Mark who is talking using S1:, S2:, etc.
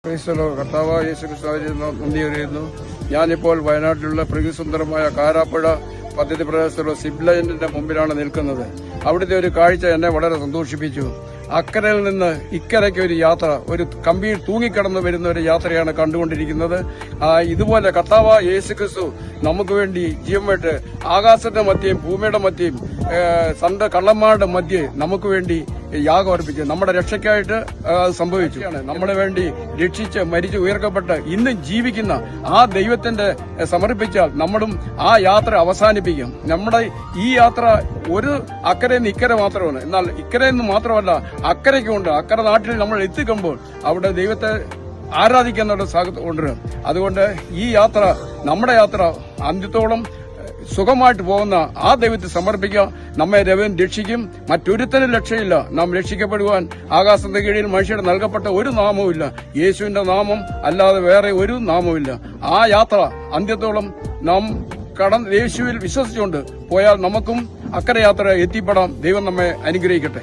S1: കർത്താവായ യേശുക്രിസ്തുവിനെ നന്ദി അറിയുന്നു. ഞാനിപ്പോൾ വയനാട്ടിലുള്ള പ്രകൃതിസുന്ദരമായ കാരാപ്പുഴ പദ്ധതി പ്രദേശത്തുള്ള സിബ്ലൈനിന്റെ മുമ്പിലാണ് നിൽക്കുന്നത്. അവിടുത്തെ ഒരു കാഴ്ച എന്നെ വളരെ സന്തോഷിപ്പിച്ചു. അക്കരയിൽ നിന്ന് ഇക്കരയ്ക്ക് ഒരു യാത്ര, ഒരു കമ്പിയിൽ തൂങ്ങിക്കടന്നു വരുന്ന ഒരു യാത്രയാണ് കണ്ടുകൊണ്ടിരിക്കുന്നത്. ഇതുപോലെ കർത്താവായ യേശുക്രിസ്തു നമുക്ക് വേണ്ടി ജീവൻ വിട്ട് ആകാശത്തിന്റെ മധ്യയും ഭൂമിയുടെ മധ്യയും കള്ളന്മാരുടെ മധ്യേ നമുക്ക് വേണ്ടി യാഗം അർപ്പിച്ചു. നമ്മുടെ രക്ഷയ്ക്കായിട്ട് സംഭവിച്ചു. നമ്മളെ വേണ്ടി രക്ഷിച്ച് മരിച്ച് ഉയർക്കപ്പെട്ട് ഇന്നും ജീവിക്കുന്ന ആ ദൈവത്തിന്റെ സമർപ്പിച്ചാൽ നമ്മളും ആ യാത്ര അവസാനിപ്പിക്കും. നമ്മുടെ ഈ യാത്ര ഒരു അക്കരെ നിന്ന് ഇക്കരെ മാത്രമാണ്. എന്നാൽ ഇക്കരെ നിന്ന് മാത്രമല്ല അക്കരയ്ക്കുണ്ട്. അക്കരെ നാട്ടിൽ നമ്മൾ എത്തിക്കുമ്പോൾ അവിടെ ദൈവത്തെ ആരാധിക്കാനുള്ള സാഹചര്യം കൊണ്ടുവരും. അതുകൊണ്ട് ഈ യാത്ര, നമ്മുടെ യാത്ര അന്ത്യത്തോളം സുഖമായിട്ട് പോകുന്ന ആ ദൈവത്തെ സമർപ്പിക്കുക. നമ്മെ ദൈവം രക്ഷിക്കും. മറ്റൊരുത്തനും രക്ഷയില്ല. നാം രക്ഷിക്കപ്പെടുവാൻ ആകാശത്തിന്റെ കീഴിൽ മനുഷ്യരുടെ നൽകപ്പെട്ട ഒരു നാമവുമില്ല. യേശുവിന്റെ നാമം അല്ലാതെ വേറെ ഒരു നാമവുമില്ല. ആ യാത്ര അന്ത്യത്തോളം നാം യേശുവിൽ വിശ്വസിച്ചുകൊണ്ട് പോയാൽ നമുക്കും അക്കരെ യാത്ര എത്തിപ്പെടാം. ദൈവം നമ്മെ അനുഗ്രഹിക്കട്ടെ.